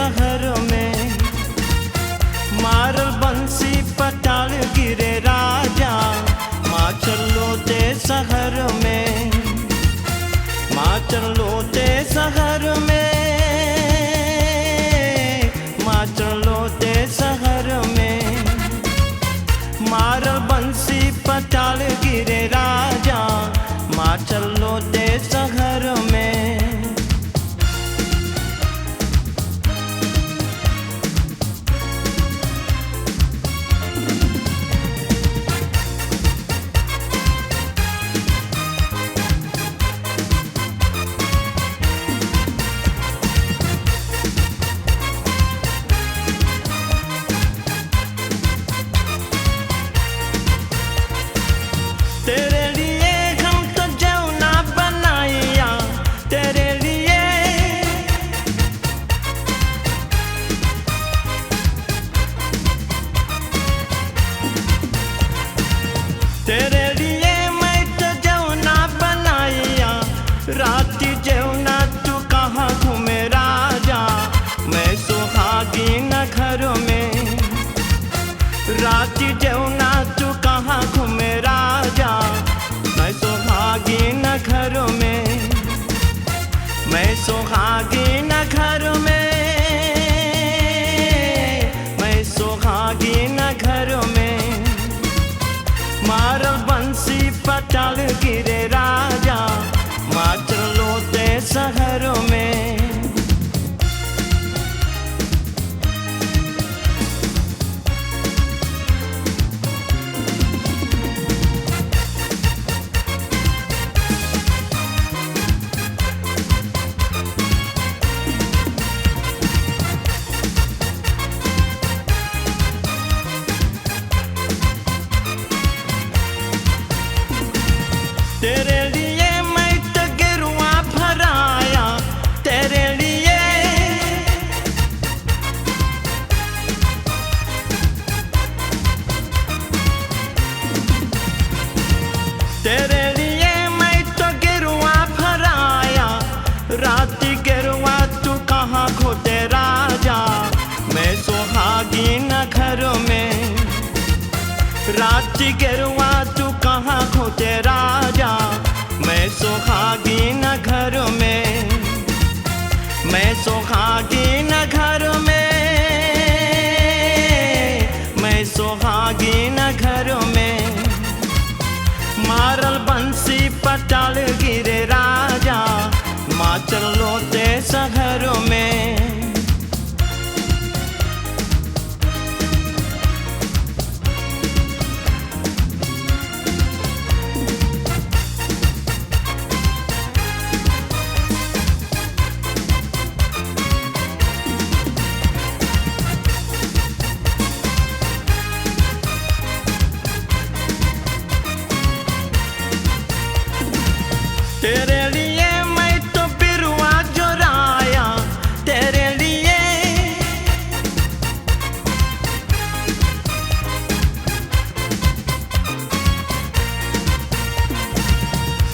शहर में, मारल बंसी पटाल गिरे राजा, माँ चलो ते शहर में, माँ चलो ते शहर में, माँ चलो ते शहर में, मारल बंसी पटाल गिरे राजा, माँ चलो ते शहर में। तेरे लिए हम तो जौना बनाया, तेरे लिए, तेरे लिए मैं तो जौना बनाया, राती जौना तू कहाँ घूमे राजा, मैं सुहागी न घर में, राती जौना तू कहाँ घूमे राजा, मैं सुहागी न घर में, मैं सुहागी न घर में, मैं सुहागी न घर में, मारल बंसी पटाल गिरे राजा, माँ चलो ते शहर में। तेरे लिए मैं तो गिरुआ भराया, तेरे लिए, तेरे लिए मैं तो गिरुआ भराया, राती गिरुआ तू कहाँ खोते राजा, मैं सुहागी न घर में, राती गिरुआ तू कहाँ खोते राजा, मैं सुहागी न घर में, मैं सुहागी न घर में, मैं सुहागी न घर में, मारल बंसी पटाल गिरे राजा, माँ चलो ते शहर में। तेरे लिए मैं तो बिरुआ जोराया, तेरे लिए,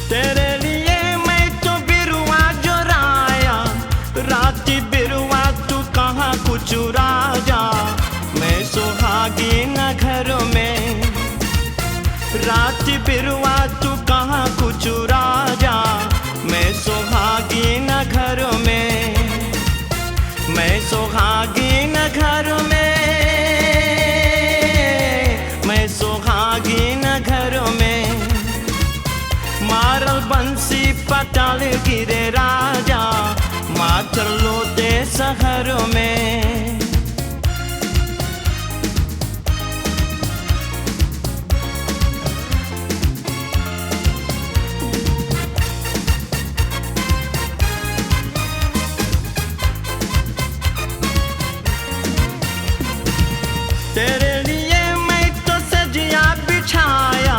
तेरे लिए मैं तो बिरुआ जोराया, राती बिरुआ तू कहाँ कुछ राजा, मैं सुहागी न घर में, राती बिरुआ तू कहाँ कुछ राजा, मैं सुहागी न घर में, मैं सुहागी न घर में, मैं सुहागी न घर में, मारल बंसी पटाल गिरे राजा, माँ चलो ते शहर में। तेरे लिए मैं तो सजिया बिछाया,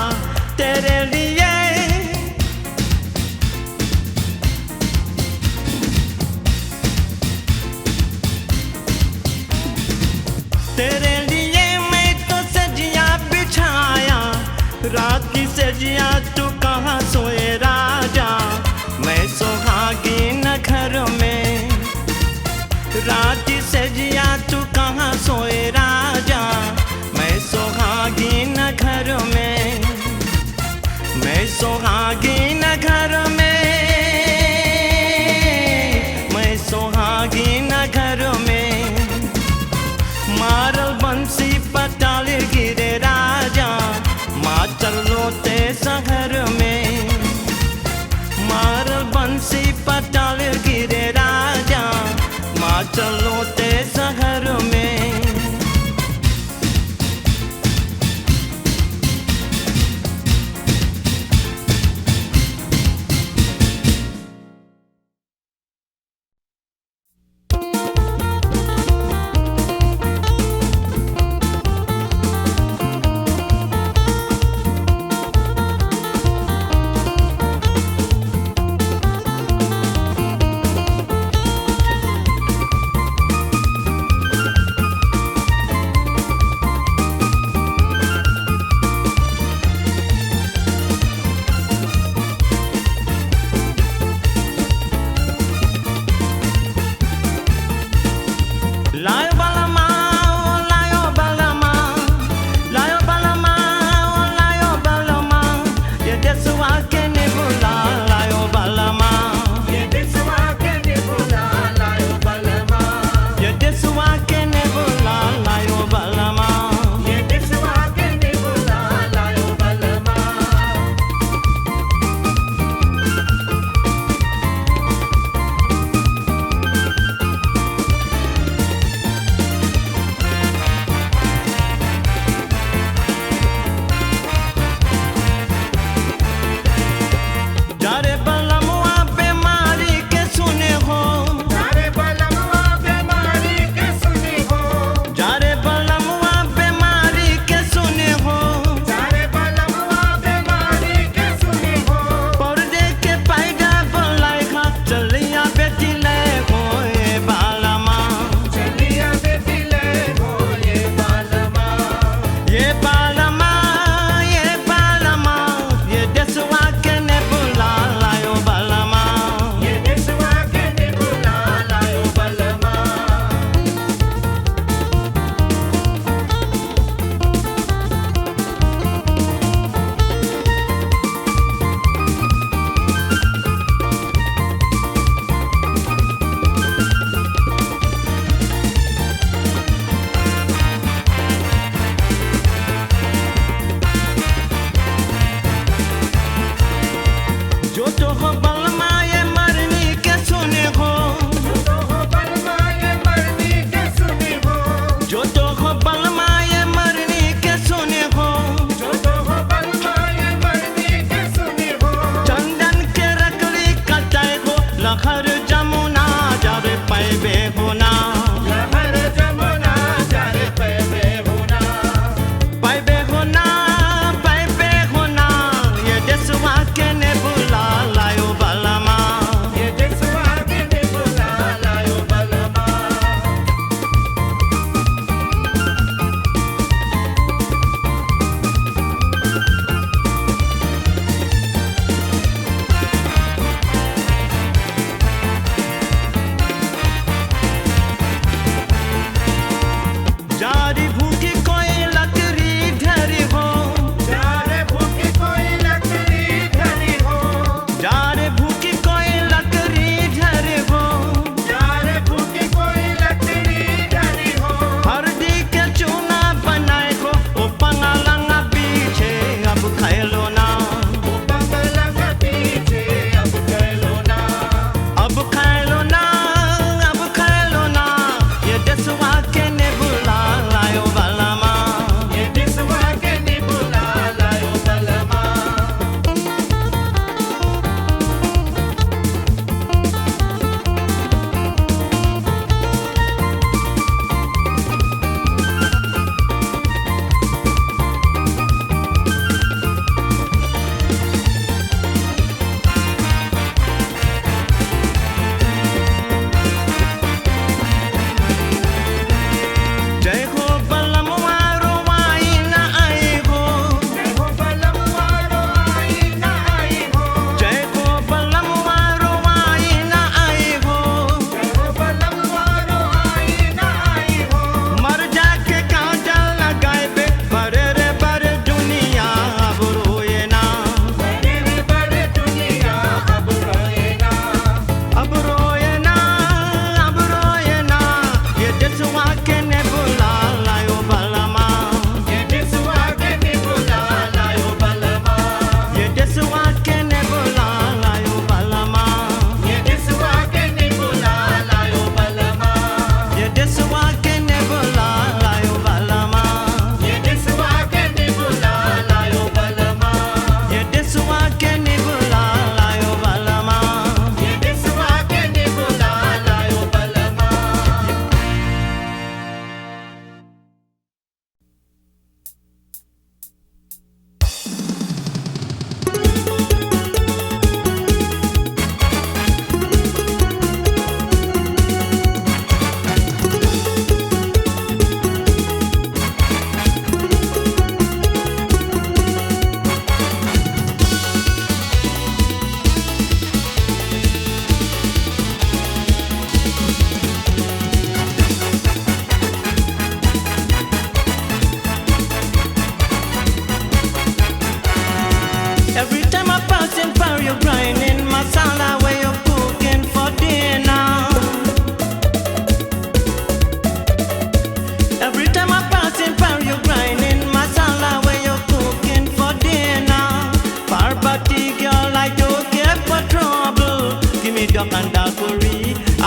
तेरे लिए, बंसी पटाल गिरे राजा माँ चलो ते शहर में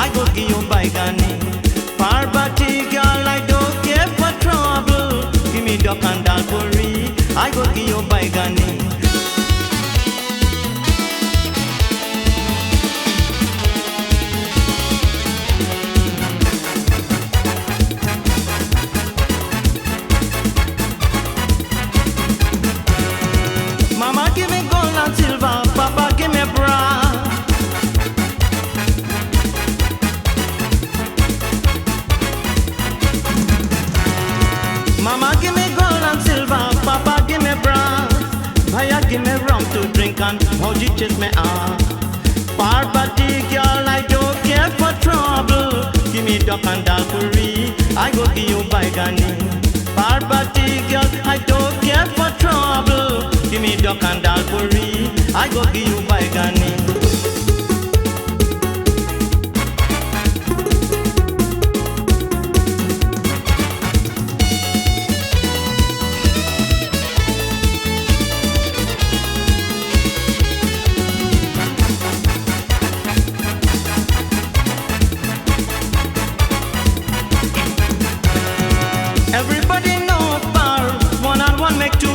I go give you baigani. Parvati girl, I don't care for trouble. Give me duck and dal curry. I go give you baigani. Mama give me gold and silver, Papa give me brass. Mama give me gold and silver, Papa give me brass. Bhaiya give me rum to drink and Bhauji chase me out. Parvati girl, I don't care for trouble. Give me duck and dal curry, I go give you baigani. Parvati girl, I don't care for trouble. Give me duck and dal curry, I go give you baigani. Everybody know bar, one and one make two.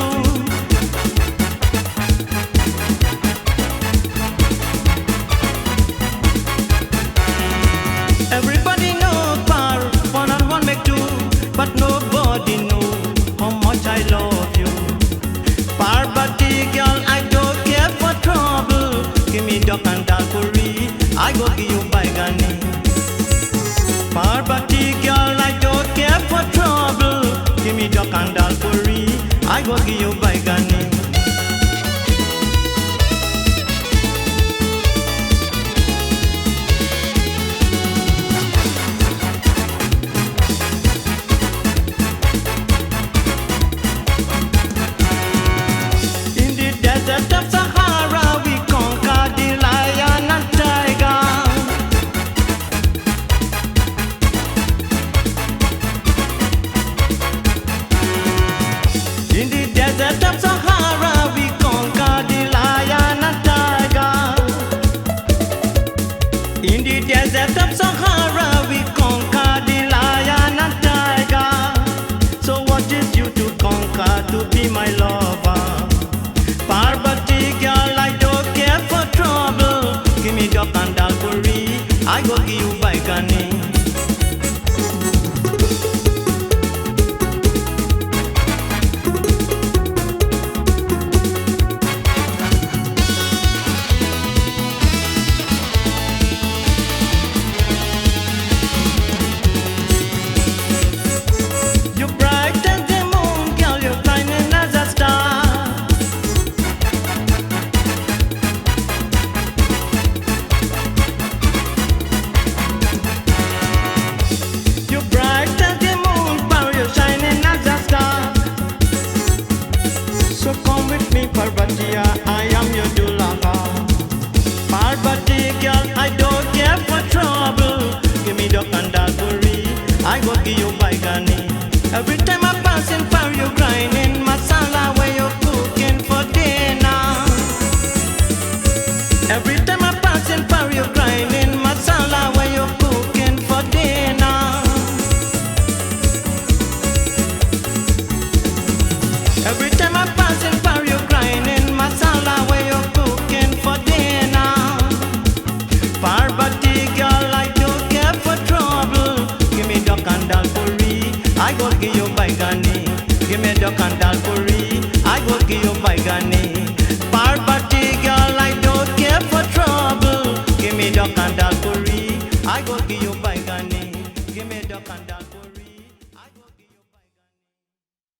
Everybody know bar, one and one make two. But nobody know how much I love you. Parvati girl, I don't care for trouble. Give me duck and dal curry, I go give you baigani. Parvati girl, I don't care for trouble. Give me duck and dal curry, I go give you baigani. In the desert of Sahara, we conquer the lion and tiger. In the desert of Sahara, we conquer the lion and tiger. In the desert of Sahara, we conquer the lion and tiger. So what is you to conquer to be my lover? Parvati girl, I don't care for trouble. Give me duck and dal curry, I go give you baigani. You bright as the moon, girl, you're shining as a star. You bright as the moon, girl, you're shining as a star. So come with me, Parvati, I am your dulaha. Parvati girl, I don't care for trouble. Give me duck and dal curry, I go give you baigani. Every time I pass in far, you grinding masala where you cooking for dinner. Every time I pass in far, you grinding masala where you cooking for dinner. Every time I pass in far, you grinding masala where you cooking for dinner. Parvati girl, I don't care for trouble. Give me duck and dal curry, I go give you baigani. Give me duck and dal curry, I go give you baigani. Parvati girl, I don't care for trouble. Give me duck and dal curry, I go give you baigani. Give me duck and dal curry, I go give you baigani.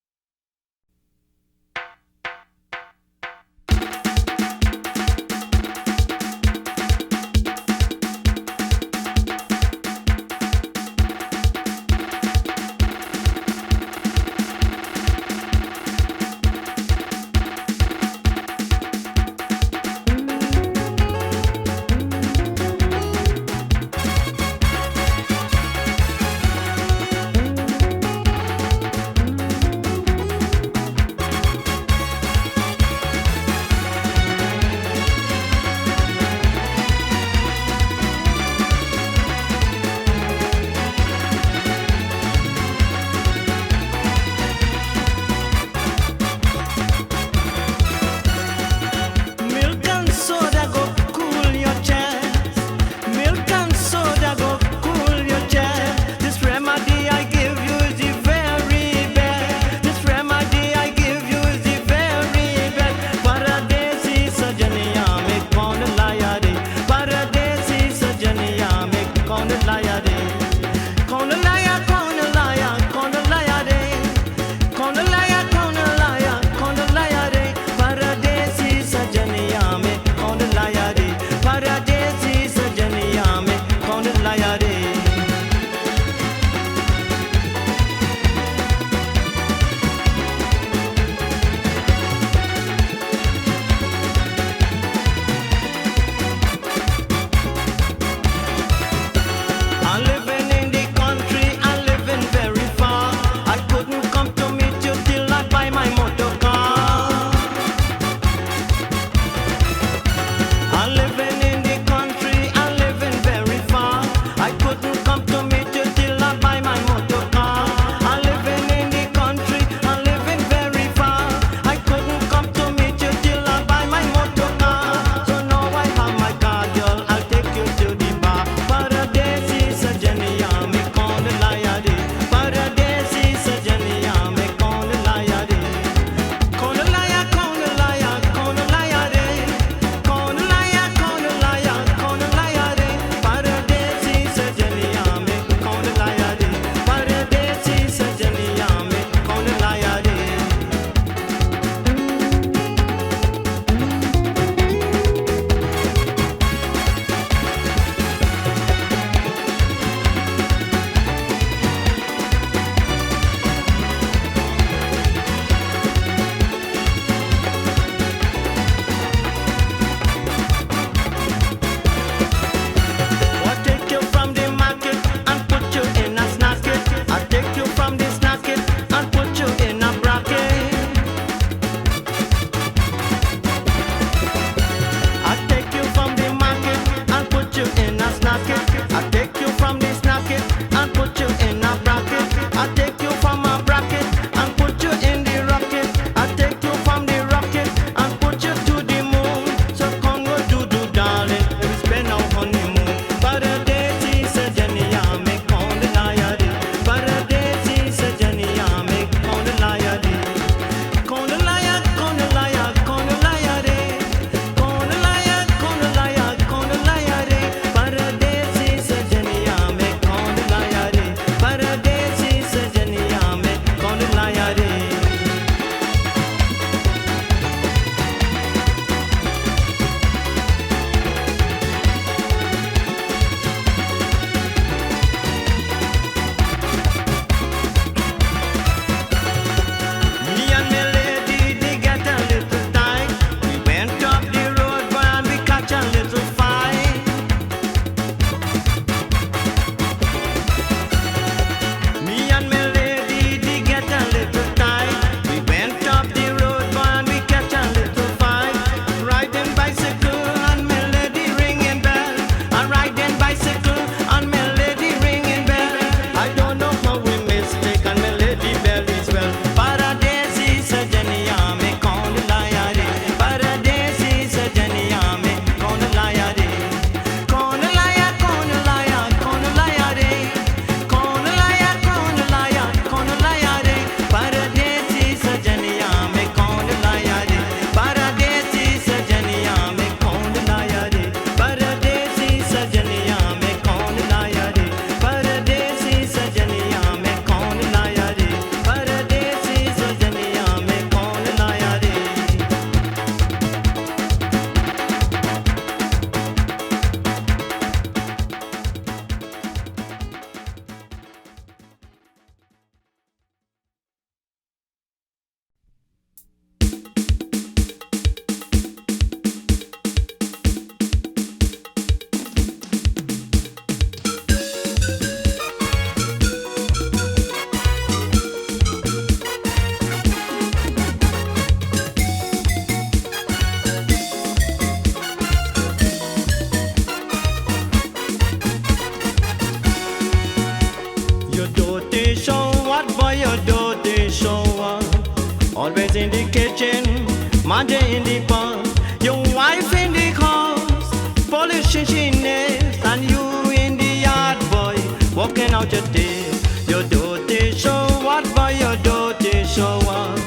Manja in the pub, your wife in the house, polishing she nails, and you in the yard, boy, walking out your day. Your dirty show what, boy, your dirty show what?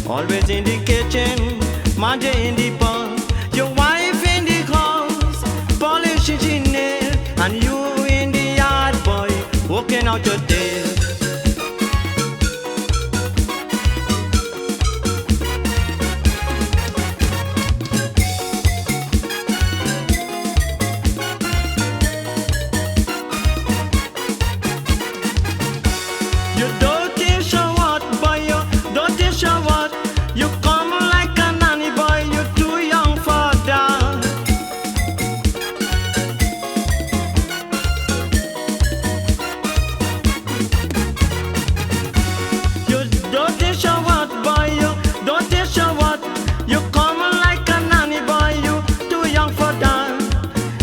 Always in the kitchen, Manja in the pub, your wife in the house, polishing she nails, and you in the yard, boy, walking out your day.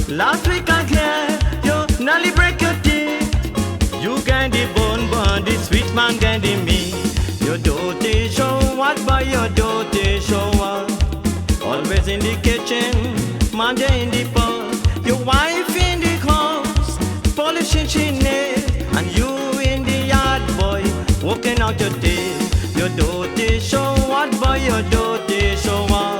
Last week I hear you nearly break your teeth. You candy bone, but the sweet man candy me. Your dirty show what, by your dirty show what? Always in the kitchen, Manja in the pub, your wife in the house, polishing she nails, and you in the yard, boy, walking out your day. Your dirty show what, by your dirty show what?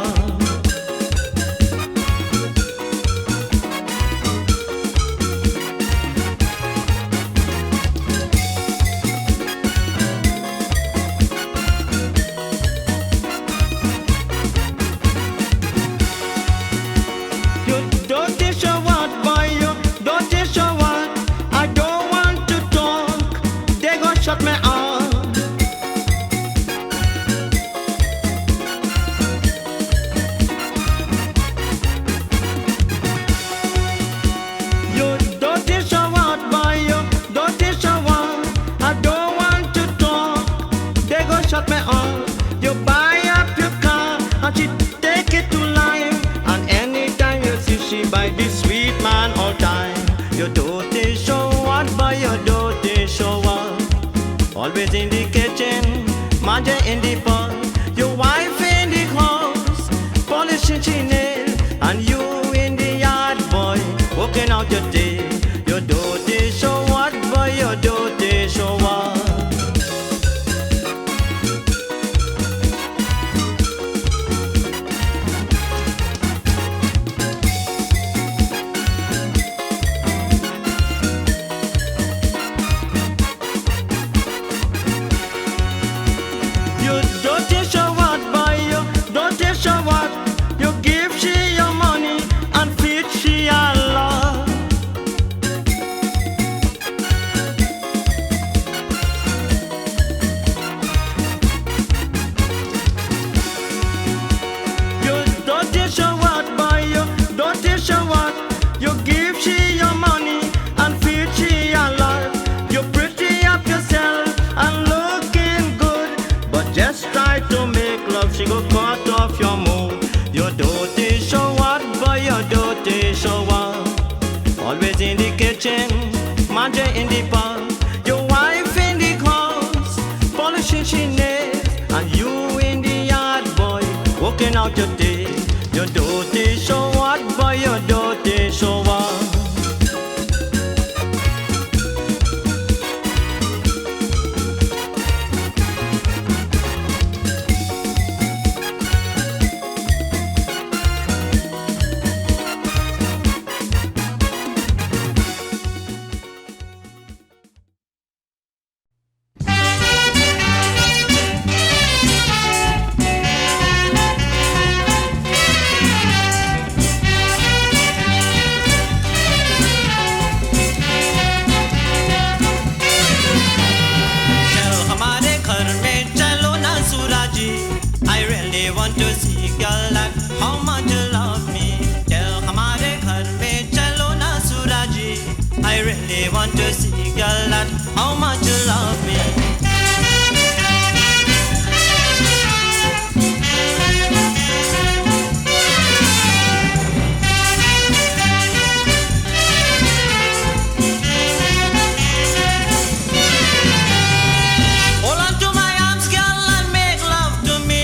Shut me on. You dirty show out, boy, you dirty show out. I don't want to talk. They go shut me on. You buy up your car and she take it to life. And anytime you see she buy this sweet man all time. You dirty show out, boy, you dirty show out. Always in the kitchen, Manja in the pub, your wife in the house, polishing she nails, and you in the yard, boy, walking out your day. Your dirty show what, boy, your dirty show what? You give she your money and feed she your love. You dirty show what, boy, you dirty show what? You give she your money and feed she your love. You pretty up yourself and looking good, but just try to make love, she go cut off your mood. Your dirty show what, boy, your dirty show what? Always in the kitchen, Manja in the pub, your wife in the house, polishing she nails, and you in the yard, boy, walking out your day. Your dirty show what, boy, your dirty show what? I really want to see, girl, that how much you love me. Hold on to my arms, girl, and make love to me.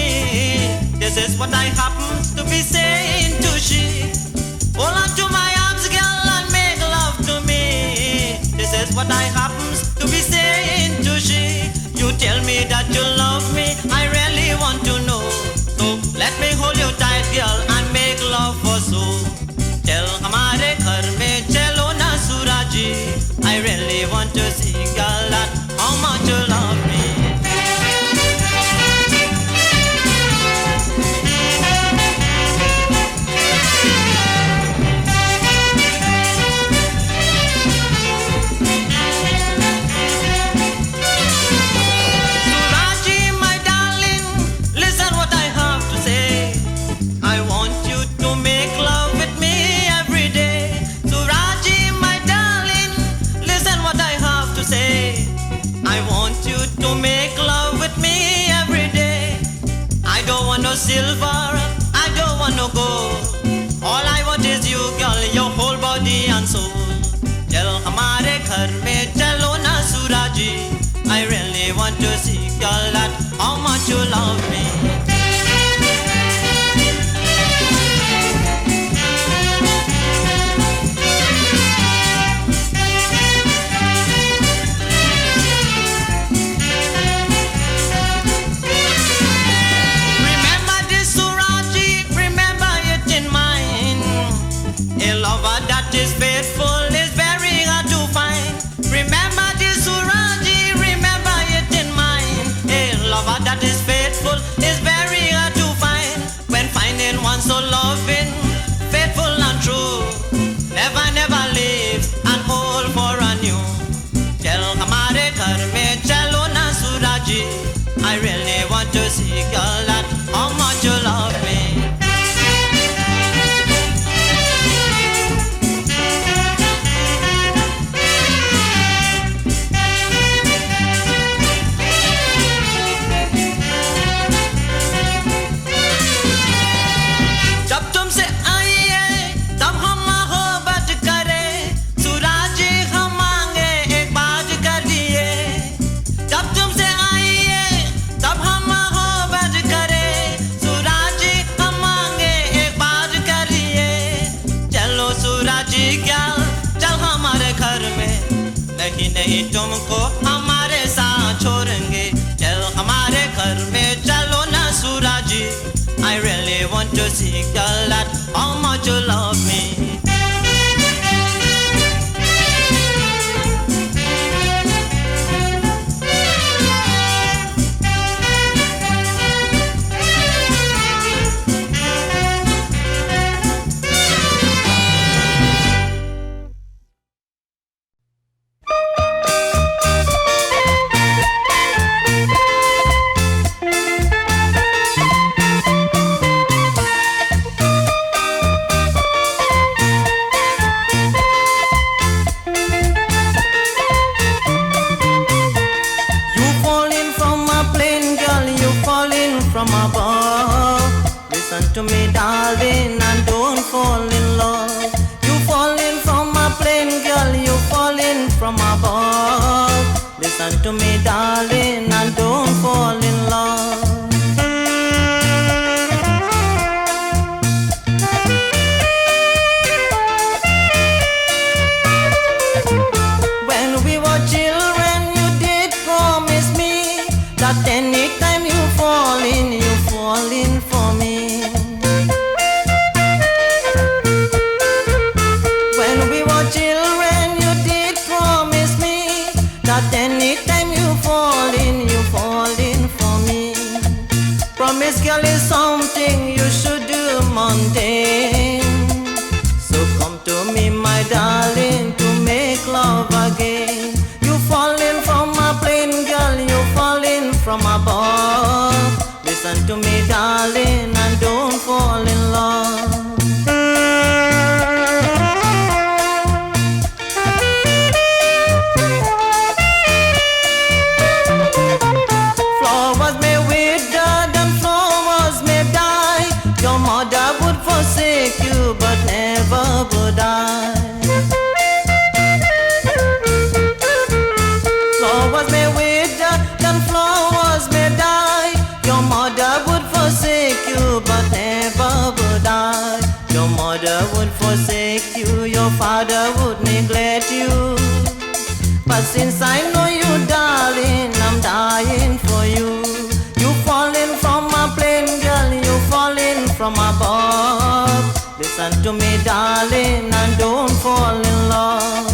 This is what I I happen to be saying to she. Hold on to my arms, girl, and make love to me. This is what I happens to be saying to she. You tell me that you love me, I really want to know. So let me hold you tight, girl, and make love for so. Tell हमारे घर में चलो ना सूराजी. I really want to see, girl, that how much you love me. Silver, I don't want no gold. All I want is you, girl, your whole body and soul. Chal hamare ghar mein chalo na Suraji. I really want to see, girl, that how much you love me. Is faithful is very hard to find. Remember this Suraji, remember it in mind. A lover that is faithful is very hard to find. When finding one so loving, faithful and true, never never leave and hold for a new. Chal hamare ghar mein chalo na Suraji. I really want to see, girl, that how much you love me. नहीं तुमको हमारे साथ छोड़ेंगे. चल हमारे घर में चलो ना सूराजी. I really want to see, girl, that how much you love me. From above, listen to me, darling, and don't fall in love. You falling from a plane, girl, you falling from above. Listen to me, darling, and don't fall in love. When we were children, you did promise me that anytime you fall in for me. When we were children, you did promise me that anytime you fall in for me. But since I know you, darling, I'm dying for you. You falling from a plane, girl, you falling from above. Listen to me, darling, and don't fall in love.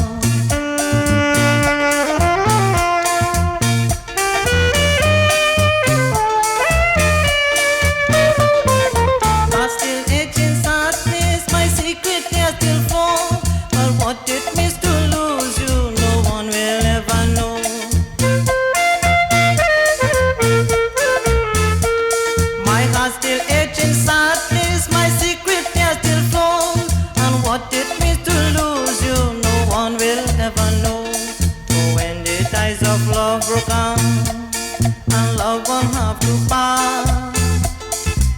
And love won't have to pass.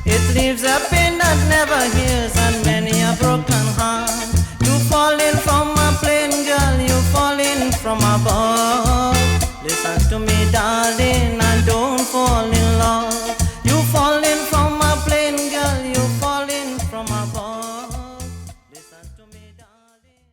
It leaves a pain that never heals and many a broken heart. You falling from a plane, girl, you falling from above. Listen to me, darling, and don't fall in love. You falling from a plane, girl, you falling from above. Listen to me, darling.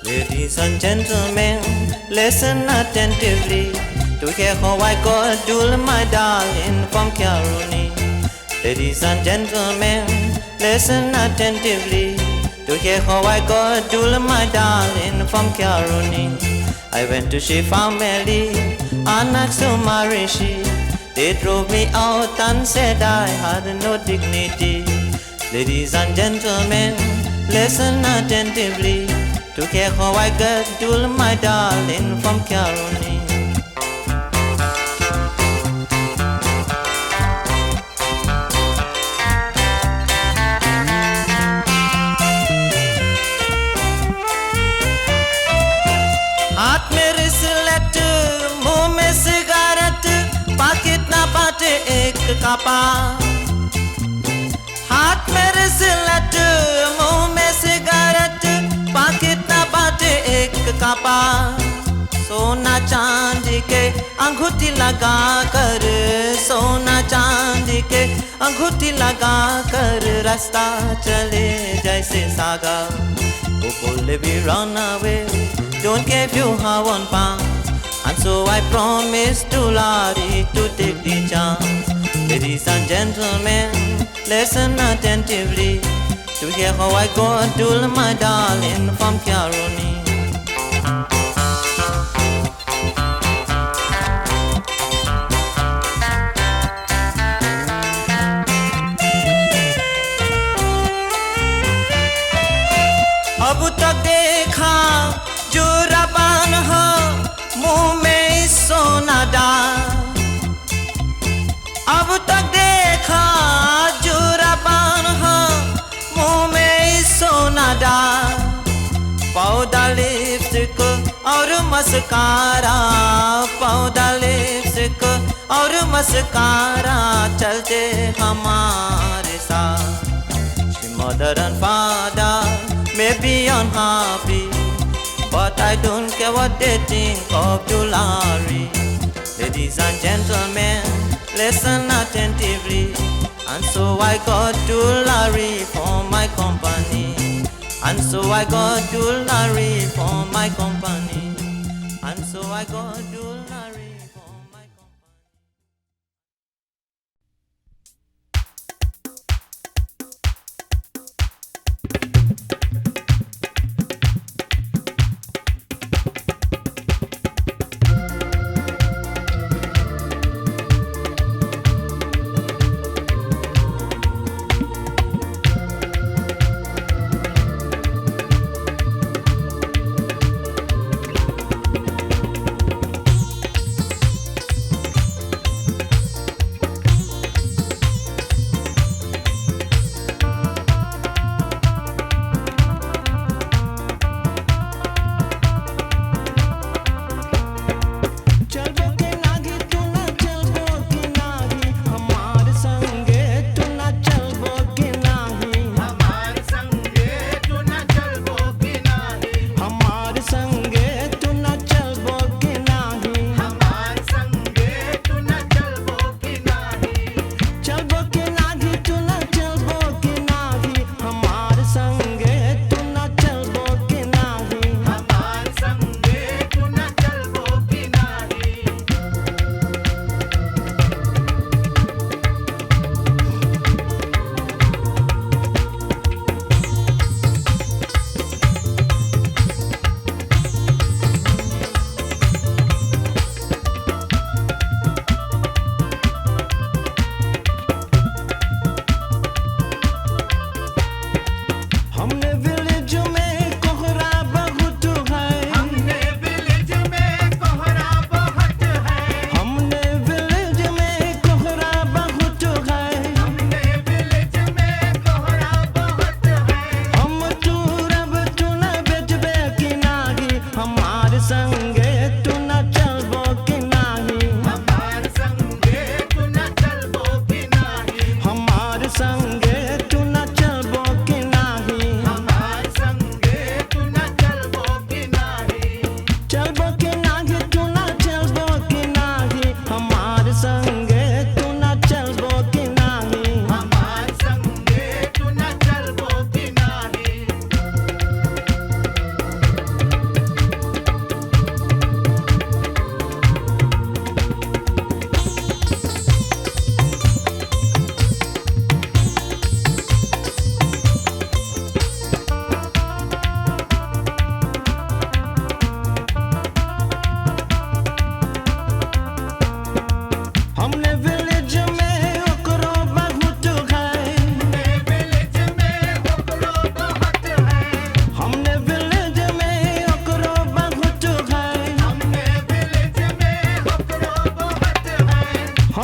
Ladies and gentlemen, listen attentively to hear how I got Dul, my darling, from Karuni. Ladies and gentlemen, listen attentively to hear how I got Dul, my darling, from Karuni. I went to she family and asked to marry she. They drove me out and said I had no dignity. Ladies and gentlemen, listen attentively to hear how I got Dul, my darling, from Karuni. हाथ में रिसलेट, मुंह में cigarette, packet ना बाटे एक कापा. हाथ में रिसलेट, मुंह में सिगारेट, पाकिट ना बाटे एक कापा. सोना चांदी के अंगूठी लगा कर, सोना चांदी के अंगूठी लगा कर रास्ता चले जैसे सागा. वो बोले भी run away, don't give you half £1. And so I promised to Larry to take the chance. Ladies and gentlemen, listen attentively to hear how I got Dul, my darling, from Karuni. अब तक देखा जो रबान हो, मुंह में सोना डाल. अब तक देखा जो रबान हो, मुंह में सोना डाल. पौधा लिपस्टिक और मस्कारा, पौधा लिपस्टिक और मस्कारा चलते हमारे साथ. Mother and father may be unhappy, but I don't care what they think of Dulari. Ladies and gentlemen, listen attentively. And so I got Dulari for my company. And so I got Dulari for my company. And so I got Dulari for my company.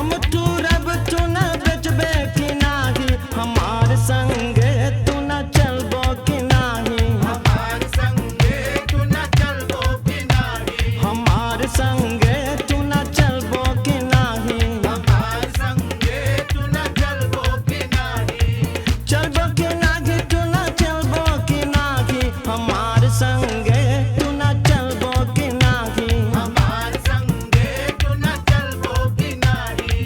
हम तू रब तू न बचबे की नाही, हमार संगे तू न चलबो की नाही, हमार संगे तू न चलबो की नाही, हमार संगे तू न चलबो की नाही, हमार संगे तू न चलबो की नाही, चलबो की नाही तू न चलबो की नाही, हमार संगे तू न चलबो की नाही, हमार संगे तू न चलबो की नाही।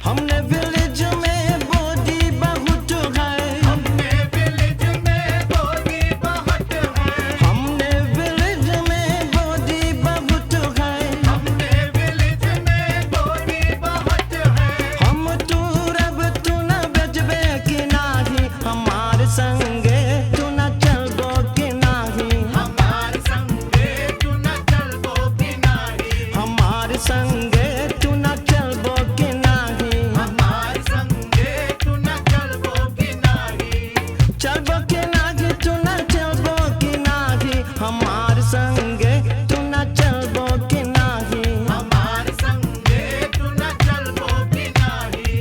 हमने विलेज में बोदी बहुत है, हमने विलेज में बोदी बहुत है, हमने विलेज में बोदी बहुत है, हमने विलेज में बोदी बहुत है, हम तू रब तू न बचबे की नाही, हमार संगे तू न चलबो की नाही, हमार संगे तू न चलबो की नाही, हमार संगे तू न चलबो की नाही, हमार संगे तू न चलबो की नाही, चलबो की नाही तू न चलबो की नाही, हमार संगे तू न चलबो की नाही, हमार संगे तू न चलबो की नाही।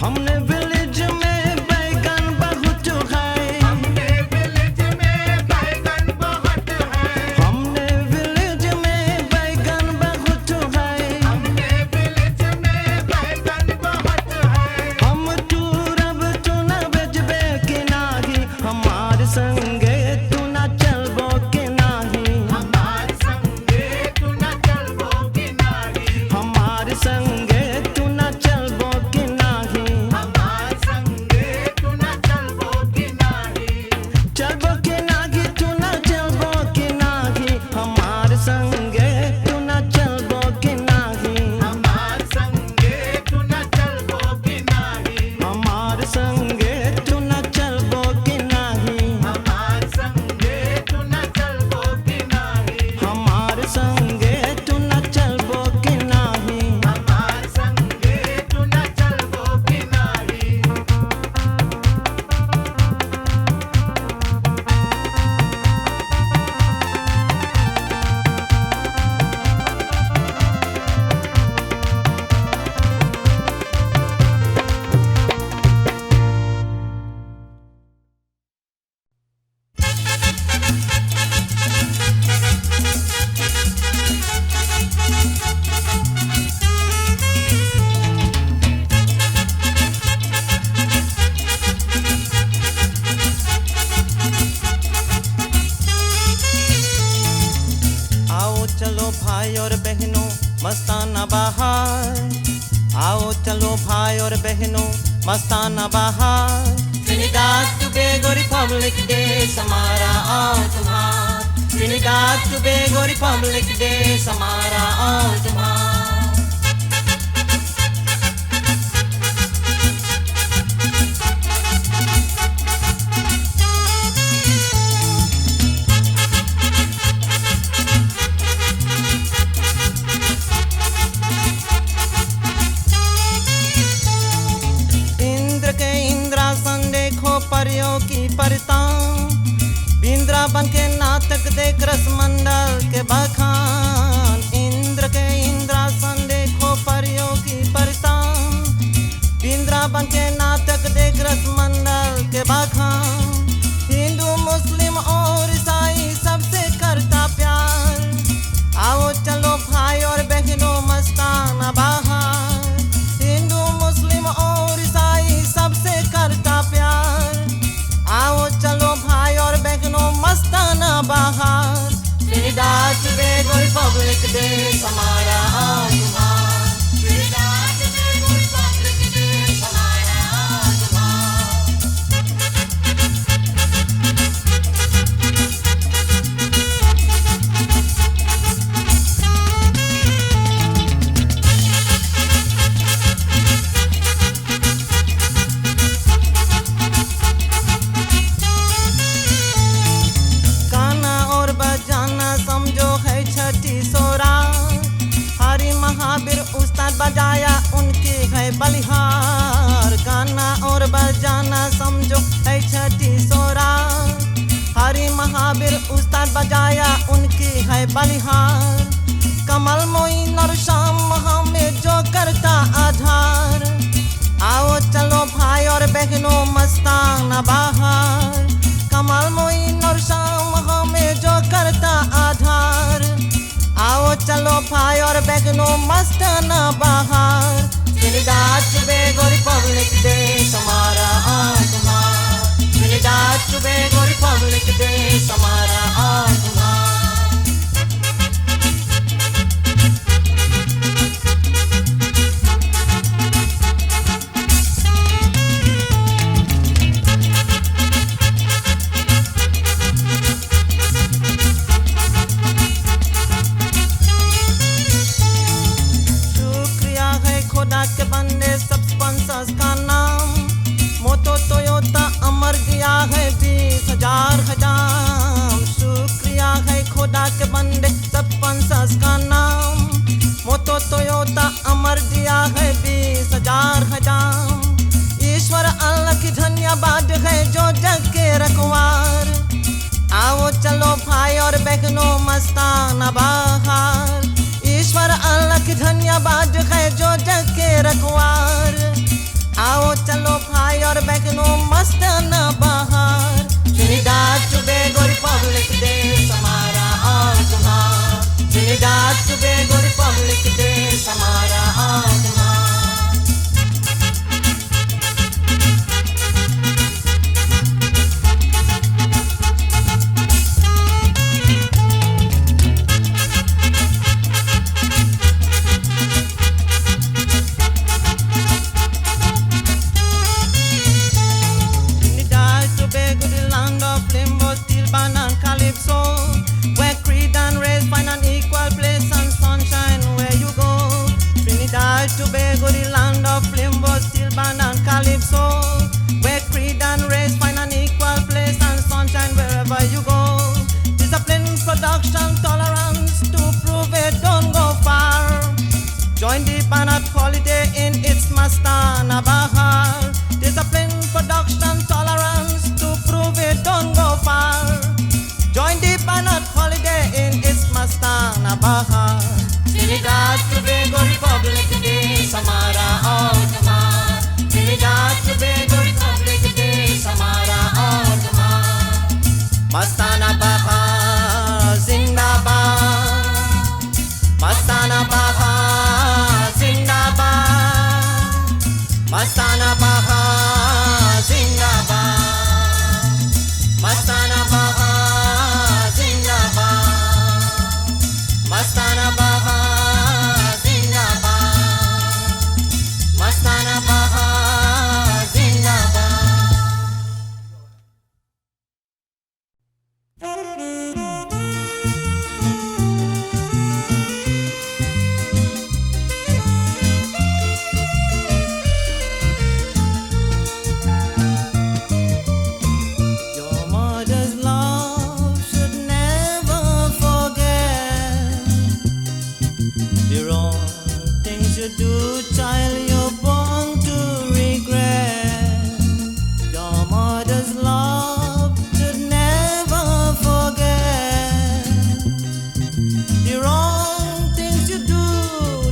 हमने विलेज में बैगन बहुत है, हमने विलेज में बैगन बहुत है, हमने विलेज में बैगन बहुत है, हमने विलेज में बैगन बहुत है, हम तू रब तू न बचबे की नाही, हमार संगे तू न चलबो की नाही, हमार संगे तू न चलबो की नाही, हमार संगे तू न चलबो की नाही, हमार संगे तू न चलबो की नाही, चलबो की नाही तू न चलबो की नाही, हमार संगे तू न चलबो की नाही, हमार संगे तू न चलबो की नाही, हमार संगे तू न चलबो की नाही, हमार संगे तू न चलबो की नाही, हमार संगे तू न चलबो की नाही। हमार संगे तू न चलबो की नाही। आओ चलो भाई और बहनों मस्ताना बहार, आओ चलो भाई और बहनों मस्ताना बहार, ट्रिनिडाद टोबैगो रिपब्लिक डे हमारा और तुम्हारा, ट्रिनिडाद टोबैगो रिपब्लिक डे हमारा और तुम्हारा। इंद्र के इंद्रासन देखो परियों की परितां, बिंद्रावन के नाटक देख रसमंडल के बखान, इंद्र के इंद्रासन देखो परियों की परितां, बिंद्रावन के नाटक देख रसमंडल के बखान, हिंदू मुस्लिम और ईसाई सबसे करता प्यार, आओ चलो भाई और बहनों मस्ताना बहार, हिंदू मुस्लिम और ईसाई सबसे करता प्यार, आओ चलो भाई और बहनों मस्ताना बहार, ट्रिनिडाद टोबैगो रिपब्लिक डे हमारा और तुम्हारा, ट्रिनिडाद बजाया उनकी है बलिहार गाना और बजाना समझो है छठी सोरा हरि महावीर उस्ताद बजाया उनकी है बलिहार कमल मोइन और शाम हमें जो करता आधार आओ चलो भाई और बहनों मस्ताना बाहर कमल मोइन और शाम हमें जो करता आधार आओ चलो भाई और बहनों मस्ताना बाहर ट्रिनिडाद टोबैगो रिपब्लिक देश हमारा आज तुम्हारा ट्रिनिडाद टोबैगो रिपब्लिक देश हमारा आज तुम्हारा के बंदे सब स्पॉन्सर्स का नाम मोटो टोयोटा अमर गया है 20,000 खजाम शुक्रिया है खुदा के बंदे सब स्पॉन्सर्स का नाम मोटो टोयोटा अमर दिया है 20,000 खजाम ईश्वर अल्लाह की धन्यवाद है जो जग के रखवार आओ चलो भाई और बहनों मस्ताना बाहर ईश्वर अल्लाह की धन्यवाद है जो जग के रखवार आओ चलो भाई और बहनों मस्ताना बाहर ट्रिनिडाद टोबैगो रिपब्लिक देश हमारा और तुम्हारा ट्रिनिडाद टोबैगो रिपब्लिक देश हमारा और तुम्हारा where creed and race find an equal place and sunshine where you go Trinidad Tobago the land of limbo steel band and calypso where creed and race find an equal place and sunshine wherever you go discipline production tolerance to prove it don't go far join the Banat holiday in its Mastana Bahar discipline production tolerance to prove it don't go far join the Banat holiday in its Mastana Bahar Trinidad Tobago Republic देश हमारा और तुम्हारा Trinidad Tobago Republic देश हमारा और तुम्हारा Mastana Bahar जिंदाबाद Mastana Bahar जिंदाबाद Mastana Bahar जिंदाबाद Mastana Bahar Mastana Bahar Zindabad Mastana Bahar Your mother's love should never forget the wrong things you do, child, you're born to regret. Your mother's love should never forget the wrong things you do,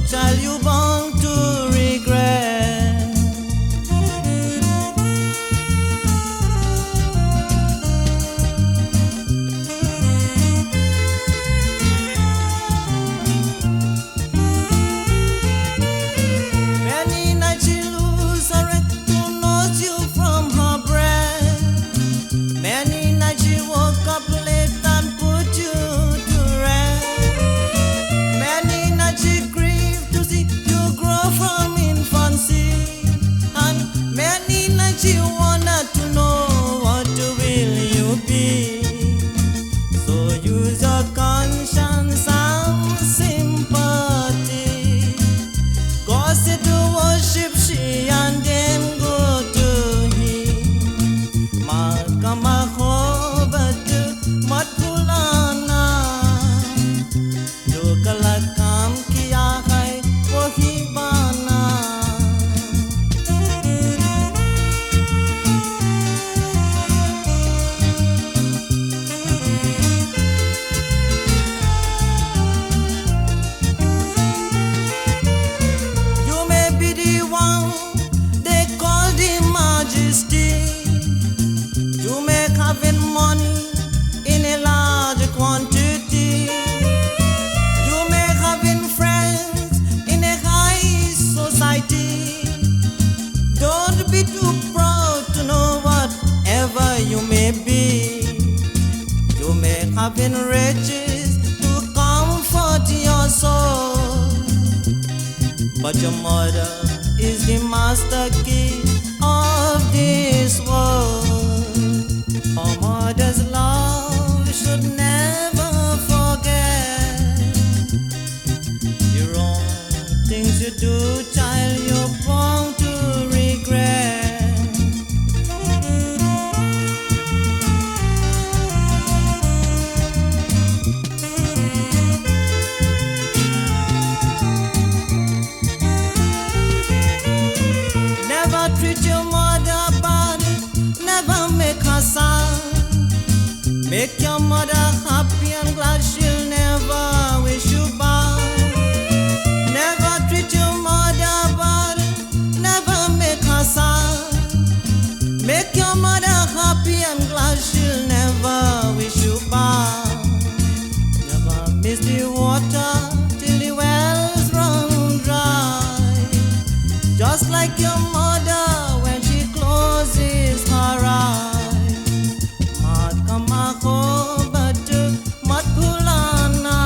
child, you're born to regret. Many nights she lose her rent to nurse you from her breast. Many nights she woke up late and put you to rest. Many nights she grieved to see you grow from infancy. And many nights she wanted to know what will you be. So use your conscience and sympathy. God said to worship she and then go to him. Malkama hobat mat pulana. Jo kala kaam kiya hai wahi bana. wherever you may be. You may have been riches to comfort your soul, but your mother is the master key of this world. A mother's love should never forget. The wrong things you do, child, you're born to regret. Never treat your mother bad, never make her sad. Make your mother happy and glad, she'll never wish you bad. Never treat your mother bad, never make her sad. Make your mother happy and glad, she'll never wish you bad. Never miss the water till the wells run dry. Just like your mother when she closes her eyes. Mat kamako batu mat pulana.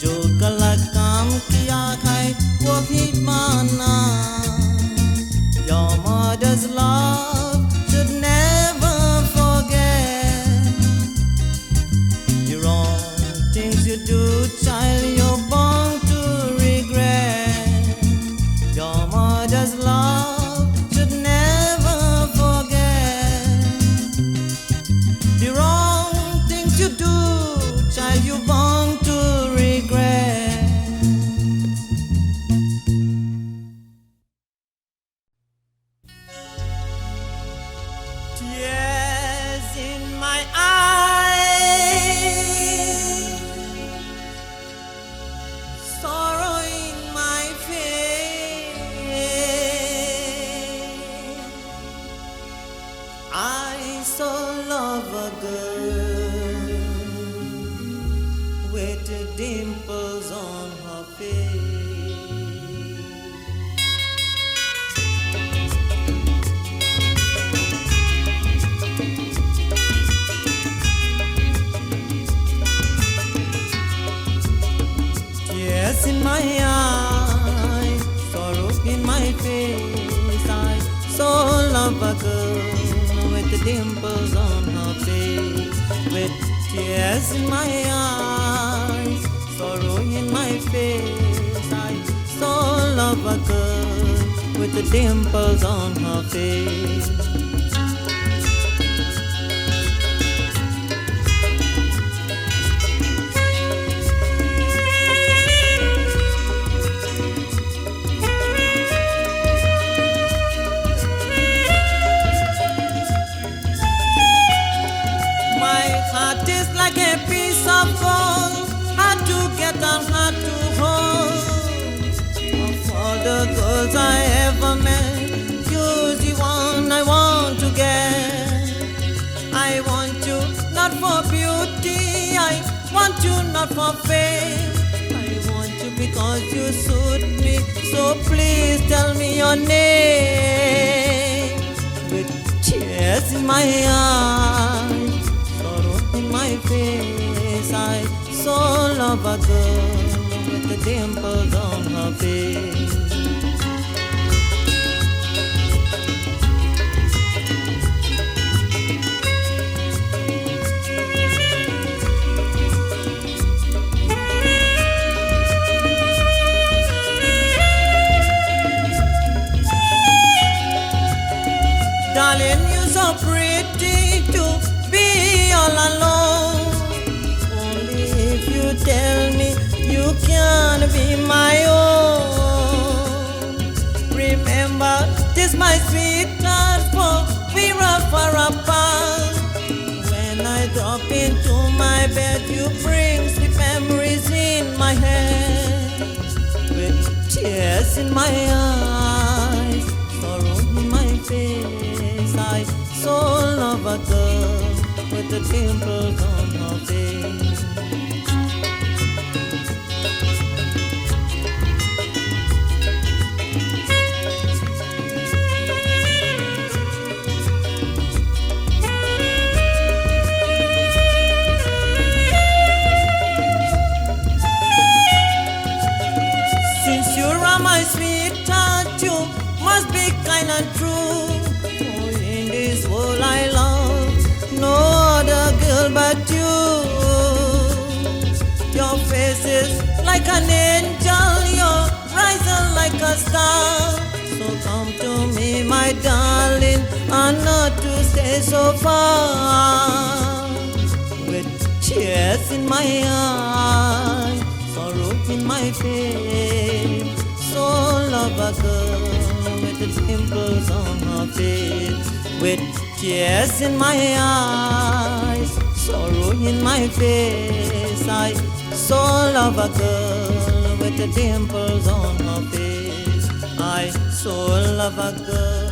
Jo kalakam kiya khai wo hit mana. Your mother's love should never forget. The wrong things you do, child, you're born to regret. Your mother's love should never forget. The wrong things you do, child, you're born to regret. Tears in my eyes, sorrow in my face. I so love a girl with the dimples on her face. Tears in my eyes, sorrow in my face. I so love a girl with the dimples on her face. With tears in my eyes, sorrow in my face. I so love a girl with the dimples on her face. My heart is like a piece of gold, hard to get and hard to hold. Of all the girls I ever met, you're the one I want to get. I want you not for beauty, I want you not for fame. I want you because you suit me, so please tell me your name. With tears in my eyes, sorrow in my face, I so love a girl with the dimples on her face. Darling, you're so pretty to be all alone. Only if you tell me you can be my own. Remember, this my sweetheart, for we are far apart. When I drop into my bed, you bring sweet memories in my head. With tears in my eyes, sorrow in my face, I so love a girl with the dimples on her face. my sweetheart, you must be kind and true. For in this world I love no other girl but you. Your face is like an angel, your eyes are like a star. So come to me, my darling, and not to stay so far. With tears in my eyes, sorrow in my face, so love a girl with the dimples on her face. With tears in my eyes, sorrow in my face, I so love a girl with the dimples on her face. I so love a girl